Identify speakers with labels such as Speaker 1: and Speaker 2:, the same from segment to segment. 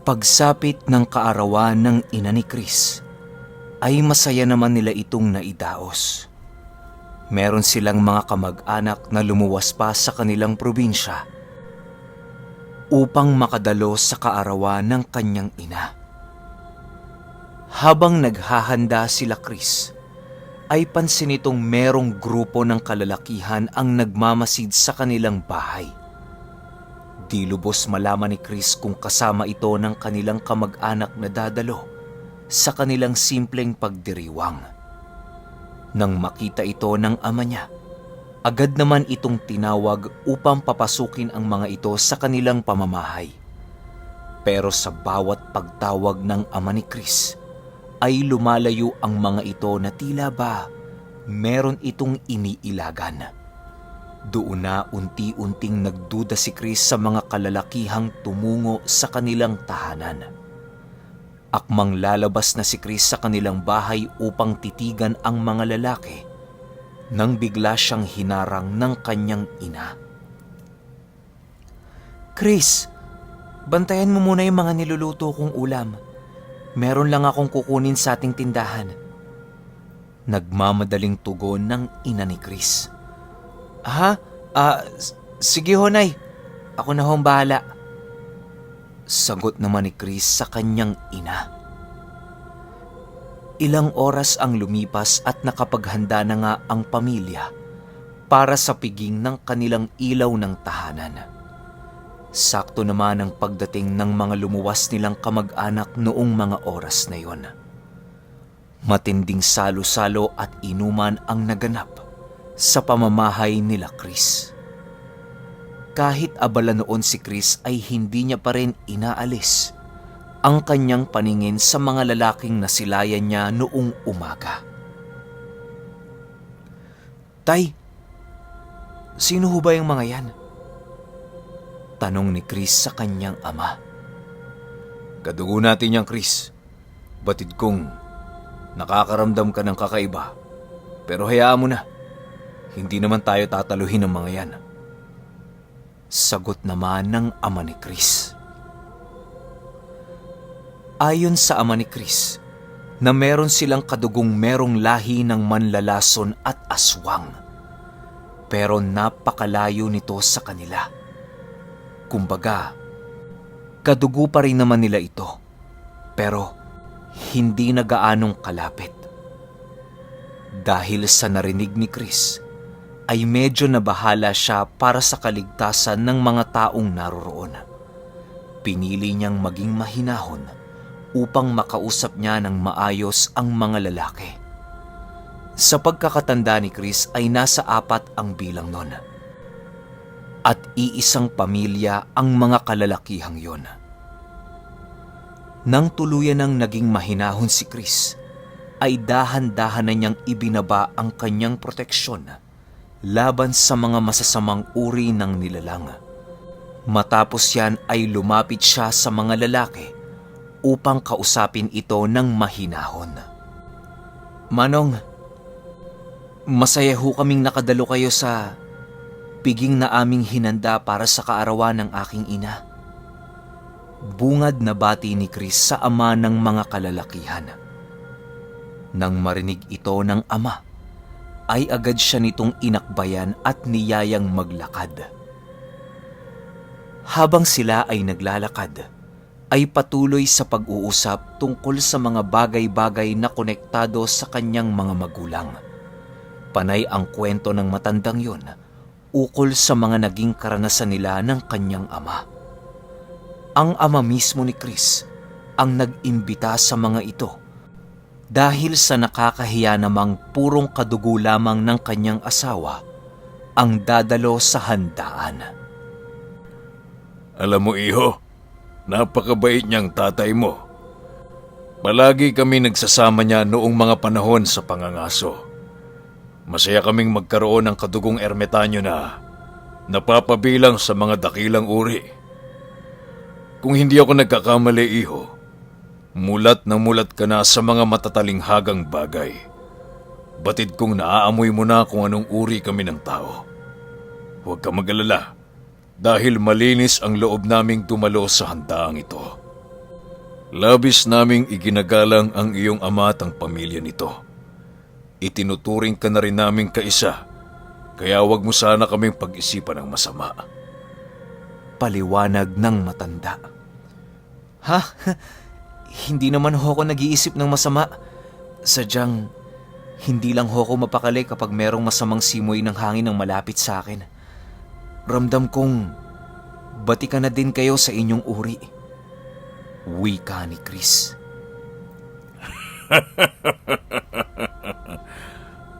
Speaker 1: Pagsapit ng kaarawan ng ina ni Chris, ay masaya naman nila itong naidaos. Meron silang mga kamag-anak na lumuwas pa sa kanilang probinsya upang makadalo sa kaarawan ng kanyang ina. Habang naghahanda sila Chris, ay pansin itong merong grupo ng kalalakihan ang nagmamasid sa kanilang bahay. Di lubos malaman ni Chris kung kasama ito ng kanilang kamag-anak na dadalo sa kanilang simpleng pagdiriwang. Nang makita ito ng ama niya, agad naman itong tinawag upang papasukin ang mga ito sa kanilang pamamahay. Pero sa bawat pagtawag ng ama ni Chris, ay lumalayo ang mga ito na tila ba meron itong iniilagan. Doon na unti-unting nagduda si Chris sa mga kalalakihang tumungo sa kanilang tahanan. Akmang lalabas na si Chris sa kanilang bahay upang titigan ang mga lalaki nang bigla siyang hinarang ng kanyang ina. "Chris, bantayan mo muna yung mga niluluto kong ulam. Meron lang akong kukunin sa ating tindahan." Nagmamadaling tugon ng ina ni Chris. "Ha? Sige ho, Nay. Ako na hong bahala." Sagot naman ni Chris sa kanyang ina. Ilang oras ang lumipas at nakapaghanda na nga ang pamilya para sa piging ng kanilang ilaw ng tahanan. Sakto naman ang pagdating ng mga lumuwas nilang kamag-anak noong mga oras na yon. Matinding salo-salo at inuman ang naganap sa pamamahay nila Chris. Kahit abala noon si Chris ay hindi niya pa rin inaalis ang kanyang paningin sa mga lalaking nasilayan niya noong umaga. "Tay, sino ho ba yung mga yan?" tanong ni Chris sa kanyang ama. "Kadugo natin yan, Chris. Batid kong nakakaramdam ka ng kakaiba. Pero hayaan mo na. Hindi naman tayo tataluhin ng mga yan." Sagot naman ng ama ni Chris. Ayon sa ama ni Chris, na meron silang kadugong merong lahi ng manlalason at aswang. Pero napakalayo nito sa kanila. Kumbaga, kadugo pa rin naman nila ito. Pero hindi na gaanong kalapit. Dahil sa narinig ni Chris, ay medyo nabahala siya para sa kaligtasan ng mga taong naroroon. Pinili niyang maging mahinahon upang makausap niya ng maayos ang mga lalaki. Sa pagkakatanda ni Chris ay nasa 4 ang bilang nun. At iisang pamilya ang mga kalalakihang yon. Nang tuluyan ng naging mahinahon si Chris, ay dahan-dahan na niyang ibinaba ang kanyang proteksyon laban sa mga masasamang uri ng nilalang. Matapos yan ay lumapit siya sa mga lalaki upang kausapin ito ng mahinahon. "Manong, masaya ho kaming nakadalo kayo sa piging na aming hinanda para sa kaarawan ng aking ina." Bungad na bati ni Chris sa ama ng mga kalalakihan. Nang marinig ito ng ama, ay agad siya nitong inakbayan at niyayang maglakad. Habang sila ay naglalakad, ay patuloy sa pag-uusap tungkol sa mga bagay-bagay na konektado sa kanyang mga magulang. Panay ang kwento ng matandang yon ukol sa mga naging karanasan nila ng kanyang ama. Ang ama mismo ni Chris ang nag-imbita sa mga ito dahil sa nakakahiya namang purong kadugo lamang ng kanyang asawa ang dadalo sa handaan.
Speaker 2: "Alam mo, iho, napakabait niyang tatay mo. Palagi kami nagsasama niya noong mga panahon sa pangangaso. Masaya kaming magkaroon ng kadugong ermitanyo na napapabilang sa mga dakilang uri. Kung hindi ako nagkakamali, iho, mulat na mulat ka na sa mga matatalinghagang bagay. Batid kong naaamoy mo na kung anong uri kami ng tao. Huwag ka mag-alala, dahil malinis ang loob naming dumalo sa handaang ito." Labis naming iginagalang ang iyong ama at ang pamilya nito. Itinuturing ka na rin naming kaisa, kaya wag mo sana kaming pag-isipan ng masama.
Speaker 1: Paliwanag ng matanda. Ha? Hindi naman ho ako nag-iisip ng masama. Sadyang, hindi lang ho ako mapakali kapag merong masamang simoy ng hangin ang malapit sa akin. Ramdam kong batikan na din kayo sa inyong uri. Wika ni Chris.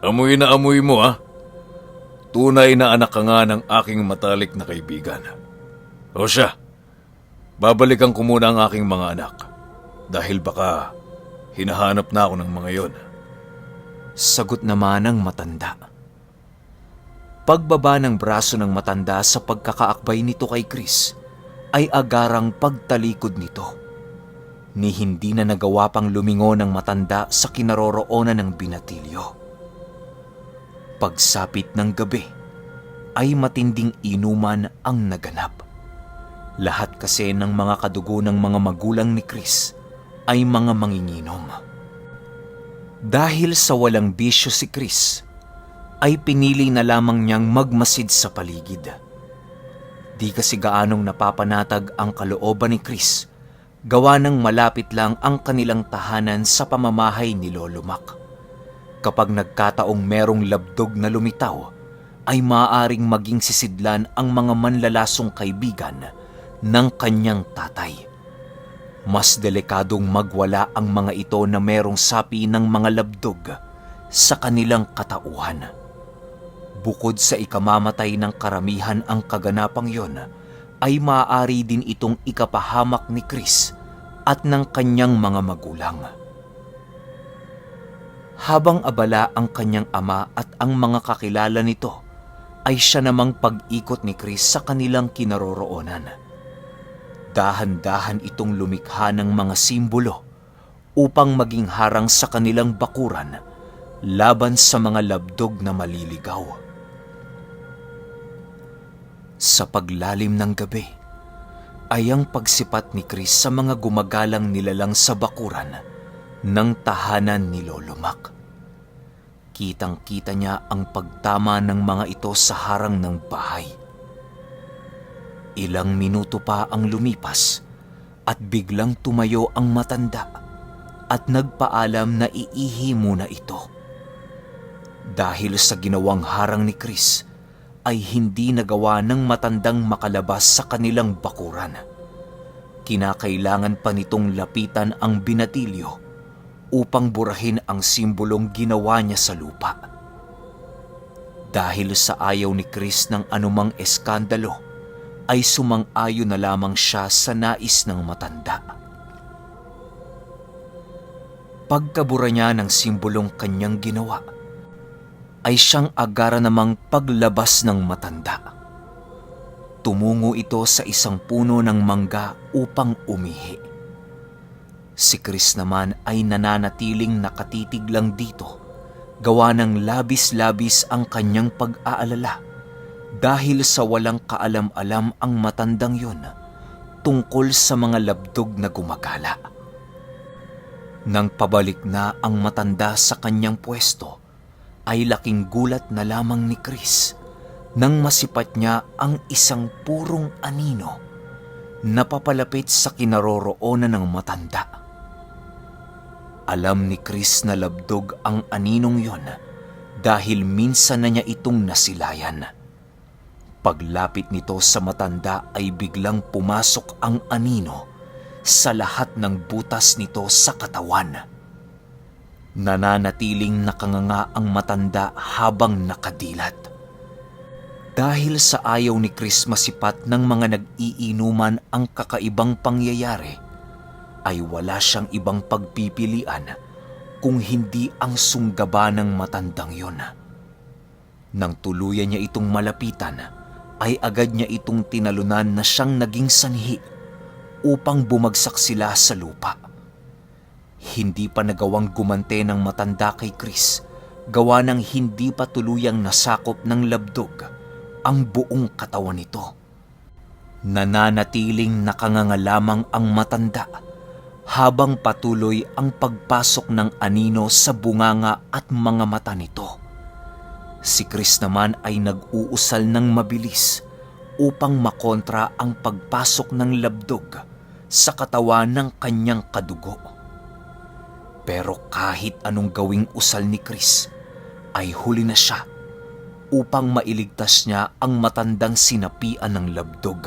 Speaker 2: Amoy na amoy mo, ha? Tunay na anak ka nga ng aking matalik na kaibigan. O siya, babalikan ko muna ang aking mga anak dahil baka hinahanap na ako ng mga yon.
Speaker 1: Sagot naman ng matanda. Pagbaba ng braso ng matanda sa pagkakaakbay nito kay Chris ay agarang pagtalikod nito. Ni hindi na nagawa pang lumingon ng matanda sa kinaroroonan ng binatilyo. Pagsapit ng gabi ay matinding inuman ang naganap. Lahat kasi ng mga kadugo ng mga magulang ni Chris ay mga manginginom. Dahil sa walang bisyo si Chris, ay pinili na lamang niyang magmasid sa paligid. Di kasi gaanong napapanatag ang kalooban ni Chris, gawa ng malapit lang ang kanilang tahanan sa pamamahay ni Lolo Mac. Kapag nagkataong merong labdog na lumitaw, ay maaaring maging sisidlan ang mga manlalasong kaibigan ng kanyang tatay. Mas delikadong magwala ang mga ito na merong sapi ng mga labdog sa kanilang katauhan. Bukod sa ikamamatay ng karamihan ang kaganapang yon, ay maaari din itong ikapahamak ni Chris at ng kanyang mga magulang. Habang abala ang kanyang ama at ang mga kakilala nito, ay siya namang pag-ikot ni Chris sa kanilang kinaroroonan. Dahan-dahan itong lumikha ng mga simbolo upang maging harang sa kanilang bakuran laban sa mga labdog na maliligaw. Sa paglalim ng gabi, ay ang pagsipat ni Chris sa mga gumagalang nilalang sa bakuran ng tahanan ni Lolo Mac. Kitang-kita niya ang pagtama ng mga ito sa harang ng bahay. Ilang minuto pa ang lumipas at biglang tumayo ang matanda at nagpaalam na iihi muna ito. Dahil sa ginawang harang ni Chris, ay hindi nagawa ng matandang makalabas sa kanilang bakuran. Kinakailangan pa nitong lapitan ang binatilyo upang burahin ang simbolong ginawa niya sa lupa. Dahil sa ayaw ni Chris ng anumang eskandalo, ay sumang-ayon na lamang siya sa nais ng matanda. Pagkabura niya ng simbolong kanyang ginawa, ay siyang agara namang paglabas ng matanda. Tumungo ito sa isang puno ng mangga upang umihi. Si Chris naman ay nananatiling nakatitig lang dito, gawa ng labis-labis ang kanyang pag-aalala dahil sa walang kaalam-alam ang matandang yon tungkol sa mga labdog na gumagala. Nang pabalik na ang matanda sa kanyang pwesto, ay laking gulat na lamang ni Chris nang masipat niya ang isang purong anino na papalapit sa kinaroroonan ng matanda. Alam ni Chris na labdog ang aninong yon dahil minsan na niya itong nasilayan. Paglapit nito sa matanda ay biglang pumasok ang anino sa lahat ng butas nito sa katawan. Nananatiling nakanganga ang matanda habang nakadilat. Dahil sa ayaw ni Chris masipat ng mga nag-iinuman ang kakaibang pangyayari, ay wala siyang ibang pagpipilian kung hindi ang sunggaban ng matandang yon. Nang tuluyan niya itong malapitan, ay agad niya itong tinalunan na siyang naging sanhi upang bumagsak sila sa lupa. Hindi pa nagawang gumante ng matanda kay Chris, gawa ng hindi pa tuluyang nasakop ng labdog ang buong katawan nito. Nananatiling nakanganga lamang ang matanda habang patuloy ang pagpasok ng anino sa bunganga at mga mata nito. Si Chris naman ay nag-uusal ng mabilis upang makontra ang pagpasok ng labdog sa katawan ng kanyang kadugo. Pero kahit anong gawing usal ni Chris, ay huli na siya upang mailigtas niya ang matandang sinapian ng labdog.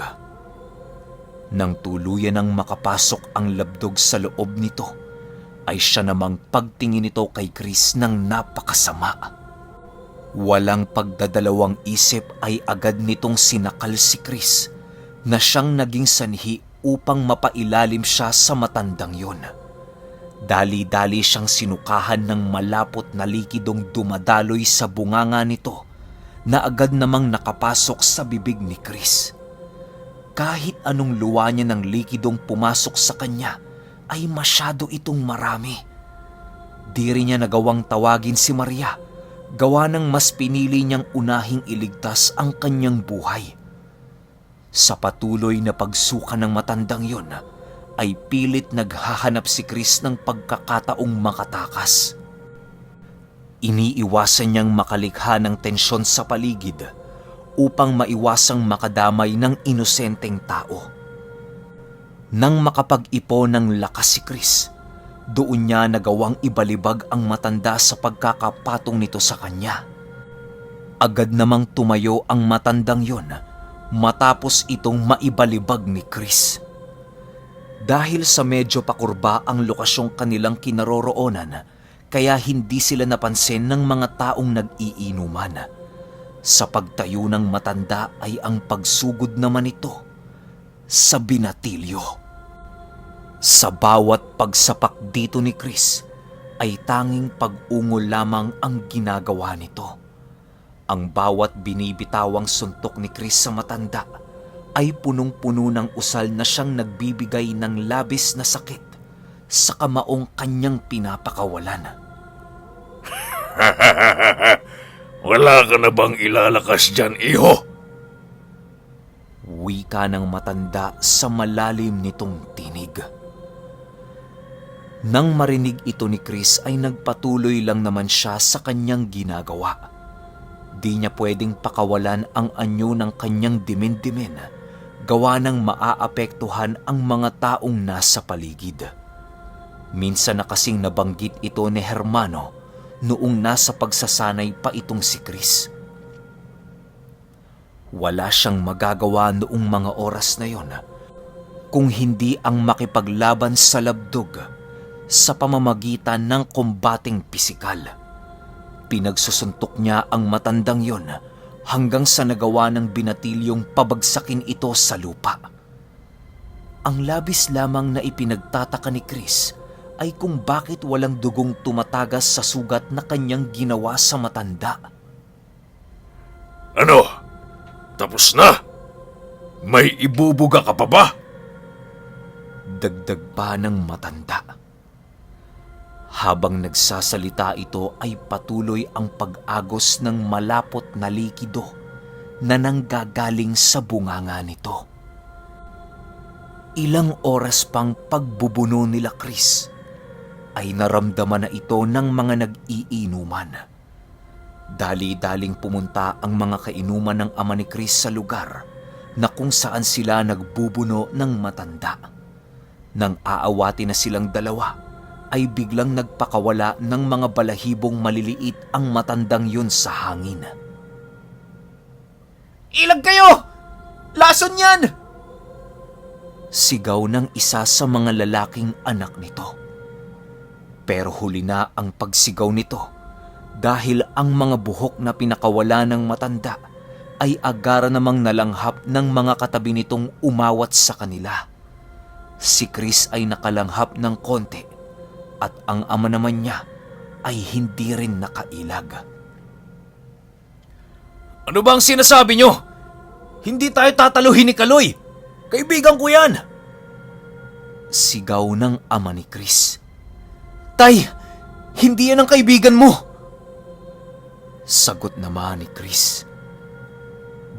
Speaker 1: Nang tuluyan ng makapasok ang labdog sa loob nito, ay siya namang pagtingin nito kay Chris ng napakasama. Walang pagdadalawang isip ay agad nitong sinakal si Chris na siyang naging sanhi upang mapailalim siya sa matandang yun. Dali-dali siyang sinukahan ng malapot na likidong dumadaloy sa bunganga nito na agad namang nakapasok sa bibig ni Chris. Kahit anong luwa niya ng likidong pumasok sa kanya ay masyado itong marami. Di rin niya nagawang tawagin si Maria, gawa ng mas pinili niyang unahing iligtas ang kanyang buhay. Sa patuloy na pagsuka ng matandang yon, ay pilit naghahanap si Chris ng pagkakataong makatakas. Iniiwasan niyang makalikha ng tensyon sa paligid upang maiwasang makadamay ng inosenteng tao. Nang makapag-ipon ng lakas si Chris, doon niya nagawang ibalibag ang matanda sa pagkakapatong nito sa kanya. Agad namang tumayo ang matandang yon matapos itong maibalibag ni Chris. Dahil sa medyo pakurba ang lokasyong kanilang kinaroroonan, kaya hindi sila napansin ng mga taong nag-iinuman. Sa pagtayo ng matanda ay ang pagsugod naman ito sa binatilyo. Sa bawat pagsapak dito ni Chris ay tanging pag-ungol lamang ang ginagawa nito. Ang bawat binibitawang suntok ni Chris sa matanda ay punong-puno ng usal na siyang nagbibigay ng labis na sakit sa kamaong kanyang pinapakawalan.
Speaker 2: Wala ka na bang ilalakas dyan, iho?
Speaker 1: Wika ng matanda sa malalim nitong tinig. Nang marinig ito ni Chris ay nagpatuloy lang naman siya sa kanyang ginagawa. Di niya pwedeng pakawalan ang anyo ng kanyang dimin-dimin, gawa ng maaapektuhan ang mga taong nasa paligid. Minsan na kasing nabanggit ito ni Hermano noong nasa pagsasanay pa itong si Chris. Wala siyang magagawa noong mga oras na yon kung hindi ang makipaglaban sa labdog sa pamamagitan ng kombateng pisikal. Pinagsusuntok niya ang matandang yon hanggang sa nagawa ng binatilyong pabagsakin ito sa lupa. Ang labis lamang na ipinagtataka ni Chris ay kung bakit walang dugong tumatagas sa sugat na kanyang ginawa sa matanda.
Speaker 2: Ano? Tapos na? May ibubuga ka pa ba?
Speaker 1: Dagdag pa ng matanda. Habang nagsasalita ito ay patuloy ang pag-agos ng malapot na likido na nanggagaling sa bunganga nito. Ilang oras pang pagbubuno nila Chris ay naramdaman na ito ng mga nag-iinuman. Dali-daling pumunta ang mga kainuman ng ama ni Chris sa lugar na kung saan sila nagbubuno ng matanda. Nang aawati na silang dalawa, ay biglang nagpakawala ng mga balahibong maliliit ang matandang yun sa hangin. "Ilag kayo! Lason yan!" Sigaw ng isa sa mga lalaking anak nito. Pero huli na ang pagsigaw nito dahil ang mga buhok na pinakawala ng matanda ay agara namang nalanghap ng mga katabi nitong umawat sa kanila. Si Chris ay nakalanghap ng konti at ang ama naman niya ay hindi rin nakailag.
Speaker 2: Ano bang sinasabi nyo? Hindi tayo tataluhin ni Kaloy. Kaibigan ko yan.
Speaker 1: Sigaw ng ama ni Chris. "Tay, hindi yan ang kaibigan mo!" Sagot naman ni Chris.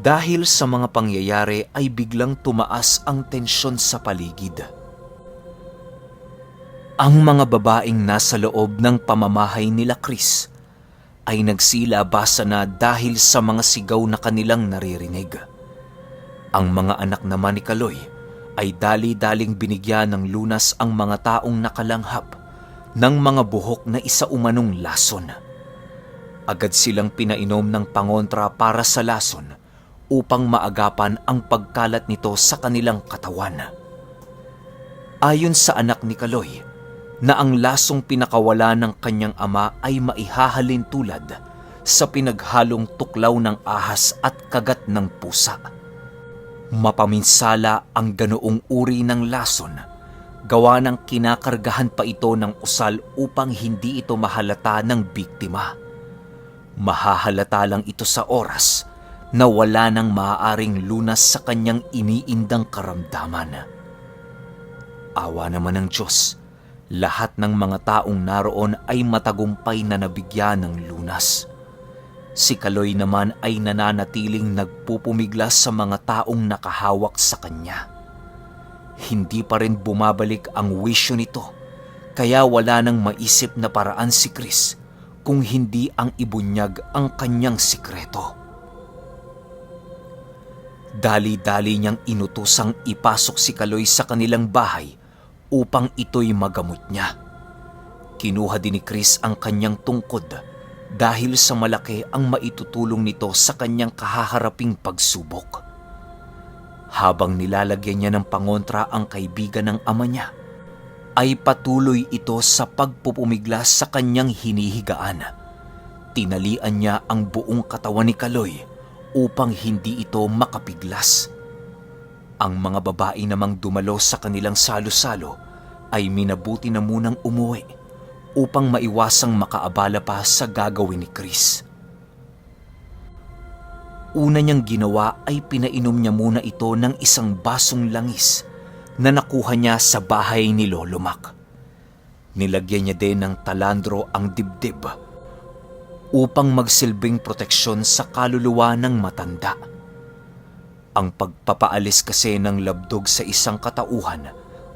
Speaker 1: Dahil sa mga pangyayari ay biglang tumaas ang tensyon sa paligid. Ang mga babaeng nasa loob ng pamamahay nila Chris ay nagsilabasa na dahil sa mga sigaw na kanilang naririnig. Ang mga anak naman ni Kaloy ay dali-daling binigyan ng lunas ang mga taong nakalanghap ng mga buhok na isa umanong lason. Agad silang pinainom ng pangontra para sa lason upang maagapan ang pagkalat nito sa kanilang katawan. Ayon sa anak ni Kaloy, na ang lasong pinakawala ng kanyang ama ay maihahalin tulad sa pinaghalong tuklaw ng ahas at kagat ng pusa. Mapaminsala ang ganoong uri ng lason, gawa ng kinakargahan pa ito ng usal upang hindi ito mahalata ng biktima. Mahahalata lang ito sa oras na wala nang maaaring lunas sa kanyang iniindang karamdaman. Awa naman ng Diyos, lahat ng mga taong naroon ay matagumpay na nabigyan ng lunas. Si Kaloy naman ay nananatiling nagpupumiglas sa mga taong nakahawak sa kanya. Hindi pa rin bumabalik ang wisyo nito, kaya wala nang maisip na paraan si Chris kung hindi ang ibunyag ang kanyang sikreto. Dali-dali niyang inutusang ipasok si Kaloy sa kanilang bahay upang ito'y magamot niya. Kinuha din ni Chris ang kanyang tungkod dahil sa malaki ang maitutulong nito sa kanyang kahaharaping pagsubok. Habang nilalagyan niya ng pangontra ang kaibigan ng ama niya, ay patuloy ito sa pagpupumiglas sa kanyang hinihigaan. Tinalian niya ang buong katawan ni Kaloy upang hindi ito makapiglas. Ang mga babae namang dumalo sa kanilang salo-salo ay minabuti na munang umuwi upang maiwasang makaabala pa sa gagawin ni Chris. Una niyang ginawa ay pinainom niya muna ito ng isang basong langis na nakuha niya sa bahay ni Lolo Mac. Nilagyan niya din ng talandro ang dibdib upang magsilbing proteksyon sa kaluluwa ng matanda. Ang pagpapaalis kasi ng labdog sa isang katauhan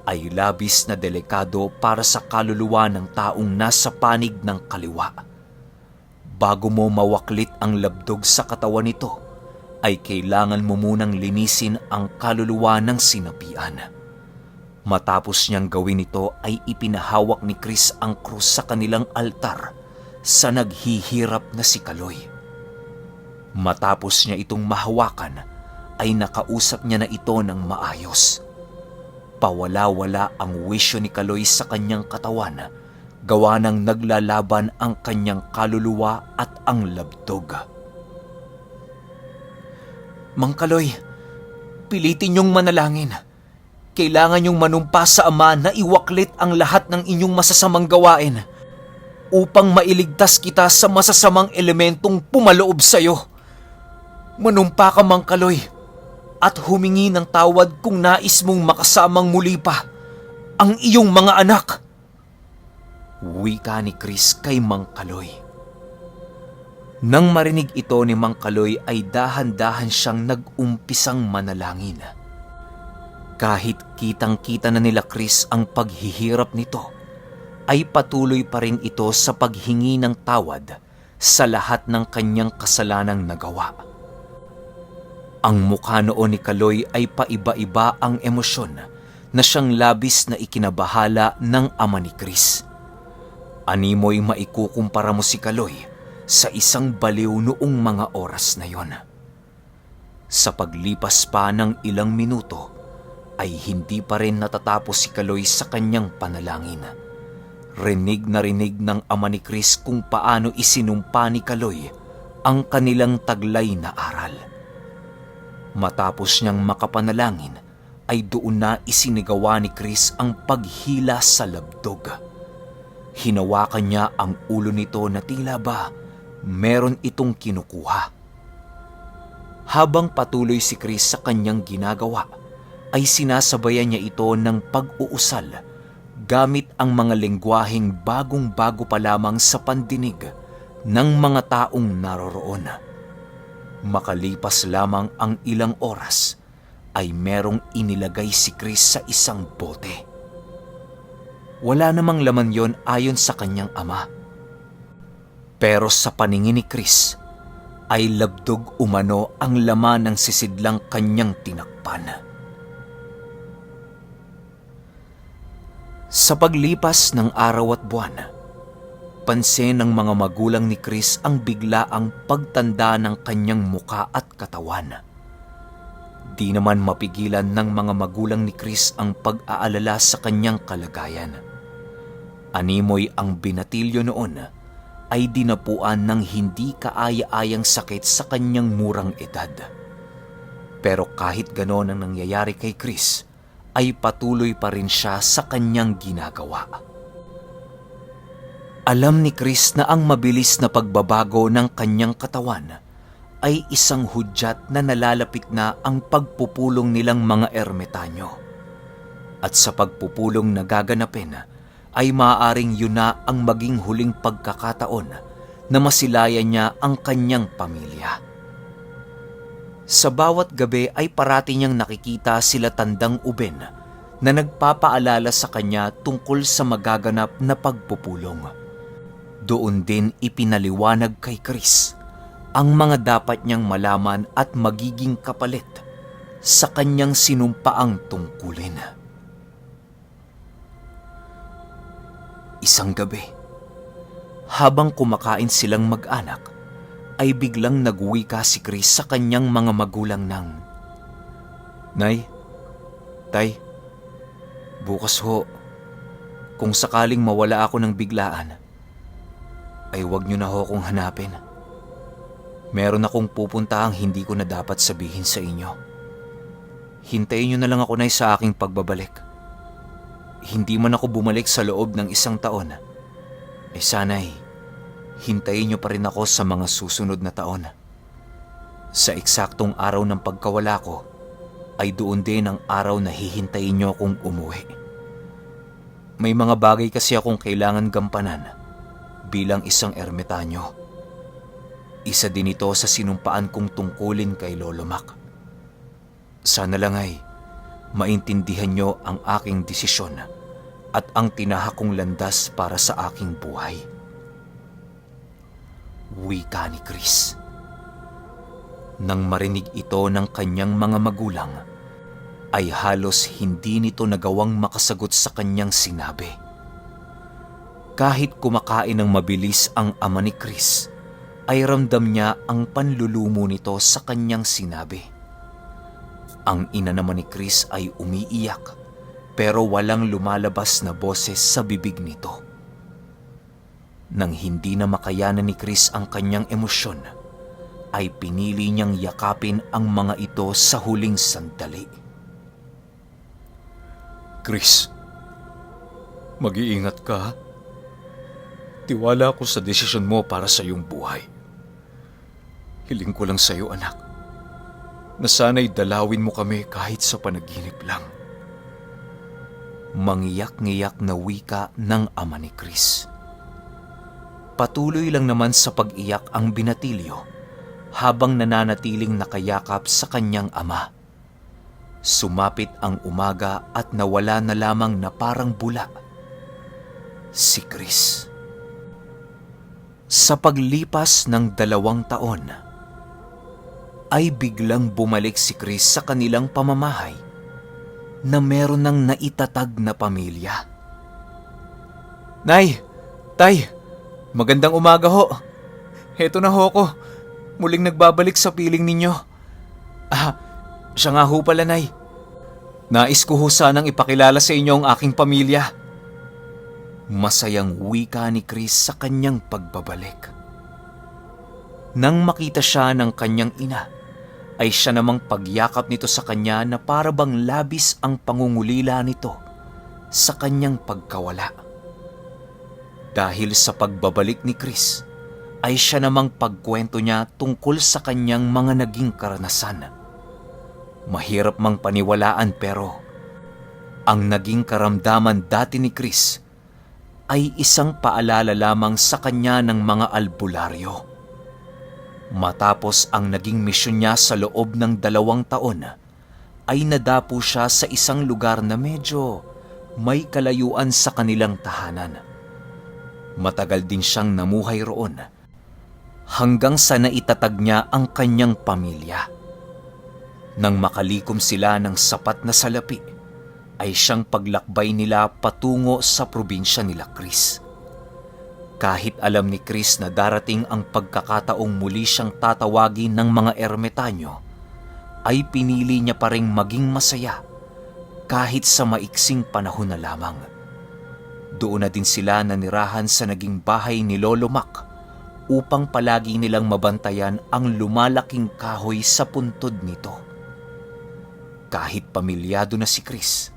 Speaker 1: ay labis na delikado para sa kaluluwa ng taong nasa panig ng kaliwa. Bago mo mawaklit ang labdog sa katawan nito, ay kailangan mo munang linisin ang kaluluwa ng sinapian. Matapos niyang gawin ito ay ipinahawak ni Chris ang krus sa kanilang altar sa naghihirap na si Kaloy. Matapos niya itong mahawakan, ay nakausap niya na ito ng maayos. Pawala-wala ang wisyo ni Kaloy sa kanyang katawan, gawa ng naglalaban ang kanyang kaluluwa at ang labdog. Mang Kaloy, pilitin niyong manalangin. Kailangan niyong manumpa sa Ama na iwaklit ang lahat ng inyong masasamang gawain upang mailigtas kita sa masasamang elementong pumaloob sa iyo. Manumpa ka, Mang Kaloy, at humingi ng tawad kung nais mong makasamang muli pa ang iyong mga anak. Wika ni Chris kay Mang Kaloy. Nang marinig ito ni Mang Kaloy ay dahan-dahan siyang nag-umpisang manalangin. Kahit kitang-kita na nila Chris ang paghihirap nito, ay patuloy pa rin ito sa paghingi ng tawad sa lahat ng kanyang kasalanang nagawa. Ang mukha noon ni Kaloy ay paiba-iba ang emosyon na siyang labis na ikinabahala ng ama ni Chris. Animoy maikukumpara mo si Kaloy sa isang baliw noong mga oras na yon. Sa paglipas pa ng ilang minuto, ay hindi pa rin natatapos si Kaloy sa kanyang panalangin. Rinig na rinig ng ama ni Chris kung paano isinumpa ni Kaloy ang kanilang taglay na aral. Matapos niyang makapanalangin, ay doon na isinigawa ni Chris ang paghila sa labdog. Hinawakan niya ang ulo nito na tila ba meron itong kinukuha. Habang patuloy si Chris sa kanyang ginagawa, ay sinasabayan niya ito ng pag-uusal gamit ang mga lengguwaheng bagong-bago pa lamang sa pandinig ng mga taong naroroon. Makalipas lamang ang ilang oras, ay merong inilagay si Chris sa isang bote. wala namang laman yon ayon sa kanyang ama. Pero sa paningin ni Chris, ay labdog umano ang laman ng sisidlang kanyang tinakpan. Sa paglipas ng araw at buwan, pansin ng mga magulang ni Chris ang biglaang pagtanda ng kanyang muka at katawan. Di naman mapigilan ng mga magulang ni Chris ang pag-aalala sa kanyang kalagayan. Animoy ang binatilyo noon ay dinapuan ng hindi kaaya-ayang sakit sa kanyang murang edad. Pero kahit ganon ang nangyayari kay Chris, ay patuloy pa rin siya sa kanyang ginagawa. Alam ni Chris na ang mabilis na pagbabago ng kanyang katawan ay isang hudyat na nalalapit na ang pagpupulong nilang mga ermitanyo. At sa pagpupulong na gaganapin, ay maaaring yun na ang maging huling pagkakataon na masilayan niya ang kanyang pamilya. Sa bawat gabi ay parati niyang nakikita sila tandang uben na nagpapaalala sa kanya tungkol sa magaganap na pagpupulong. Doon din ipinaliwanag kay Chris ang mga dapat niyang malaman at magiging kapalit sa kanyang sinumpaang tungkulin. Isang gabi, habang kumakain silang mag-anak, ay biglang nagwika si Chris sa kanyang mga magulang ng, "Nay, Tay, bukas ho, kung sakaling mawala ako ng biglaan, ay huwag niyo na ho akong hanapin. Meron akong pupuntahang hindi ko na dapat sabihin sa inyo. Hintayin niyo na lang ako, Nay, sa aking pagbabalik. Hindi man ako bumalik sa loob ng 1 taon, sana'y hintayin niyo pa rin ako sa mga susunod na taon. Sa eksaktong araw ng pagkawala ko, ay doon din ang araw na hihintayin niyo akong umuwi. May mga bagay kasi akong kailangan gampanan bilang isang ermitanyo. Isa din ito sa sinumpaan kong tungkulin kay Lolo Mac. Sana lang ay maintindihan niyo ang aking desisyon at ang tinahak kong landas para sa aking buhay." Wika ni Chris. Nang marinig ito ng kanyang mga magulang, ay halos hindi nito nagawang makasagot sa kanyang sinabi. Kahit kumakain ng mabilis ang ama ni Chris, ay ramdam niya ang panlulumo nito sa kanyang sinabi. Ang ina naman ni Chris ay umiiyak, pero walang lumalabas na boses sa bibig nito. Nang hindi na makayanan ni Chris ang kanyang emosyon, ay pinili niyang yakapin ang mga ito sa huling sandali.
Speaker 2: Chris, mag-iingat ka ha? Tiwala ako sa desisyon mo para sa iyong buhay. Hiling ko lang sa iyo, anak, na sana'y dalawin mo kami kahit sa panaginip lang.
Speaker 1: Mangiyak-ngiyak na wika ng ama ni Chris. Patuloy lang naman sa pag-iyak ang binatilyo habang nananatiling nakayakap sa kanyang ama. Sumapit ang umaga at nawala na lamang na parang bula si Chris. Sa paglipas ng 2 taon, ay biglang bumalik si Chris sa kanilang pamamahay na meron ng naitatag na pamilya. "Nay, Tay, magandang umaga ho. Heto na ho ko, muling nagbabalik sa piling ninyo. Siya nga ho pala, Nay. Nais ko ho sanang ipakilala sa inyo ang aking pamilya." Masayang wika ni Chris sa kanyang pagbabalik. Nang makita siya ng kanyang ina, ay siya namang pagyakap nito sa kanya na para bang labis ang pangungulila nito sa kanyang pagkawala. Dahil sa pagbabalik ni Chris, ay siya namang pagkwento niya tungkol sa kanyang mga naging karanasan. Mahirap mang paniwalaan pero ang naging karamdaman dati ni Chris ay isang paalala lamang sa kanya ng mga albularyo. Matapos ang naging misyon niya sa loob ng 2 taon, ay nadapo siya sa isang lugar na medyo may kalayuan sa kanilang tahanan. Matagal din siyang namuhay roon hanggang sa naitatag niya ang kanyang pamilya. Nang makalikom sila ng sapat na salapi, ay siyang paglakbay nila patungo sa probinsya nila Chris. Kahit alam ni Chris na darating ang pagkakataong muli siyang tatawagin ng mga ermitanyo, ay pinili niya pa ring maging masaya kahit sa maiksing panahon na lamang. Doon na din sila nanirahan sa naging bahay ni Lolo Mac upang palagi nilang mabantayan ang lumalaking kahoy sa puntod nito. Kahit pamilyado na si Chris,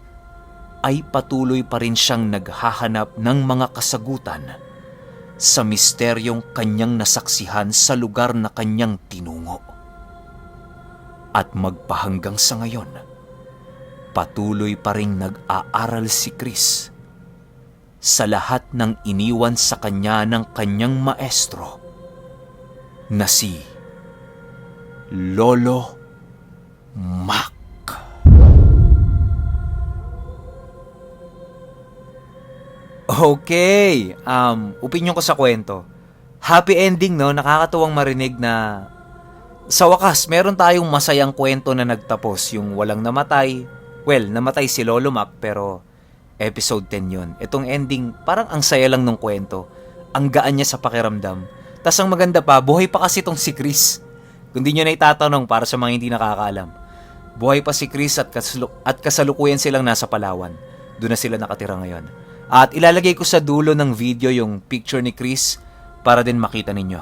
Speaker 1: ay patuloy pa rin siyang naghahanap ng mga kasagutan sa misteryong kanyang nasaksihan sa lugar na kanyang tinungo. At magpahanggang sa ngayon, patuloy pa rin nag-aaral si Chris sa lahat ng iniwan sa kanya ng kanyang maestro na si Lolo Mac. Okay, opinion ko sa kwento. Happy ending, no? Nakakatuwang marinig na sa wakas, meron tayong masayang kwento na nagtapos. Yung walang namatay. Well, namatay si Lolo Mac, pero episode 10 yun. Itong ending, parang ang saya lang ng kwento. Ang gaan niya sa pakiramdam. Tas ang maganda pa, buhay pa kasi itong si Chris. Kung di nyo na itatanong para sa mga hindi nakakaalam. Buhay pa si Chris at kasalukuyan silang nasa Palawan. Doon na sila nakatira ngayon. At ilalagay ko sa dulo ng video yung picture ni Chris para din makita ninyo.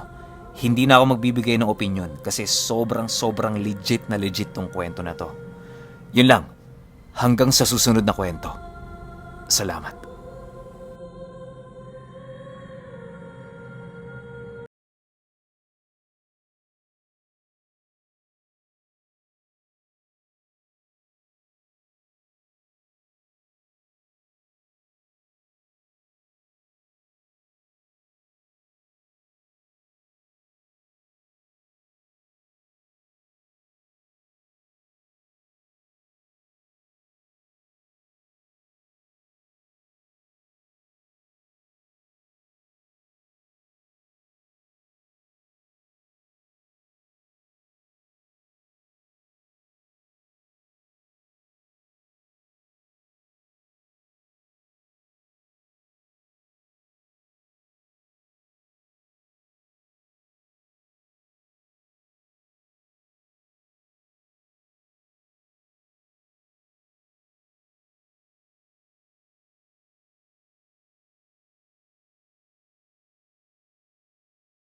Speaker 1: Hindi na ako magbibigay ng opinion kasi sobrang legit tong kwento na to. Yun lang. Hanggang sa susunod na kwento. Salamat.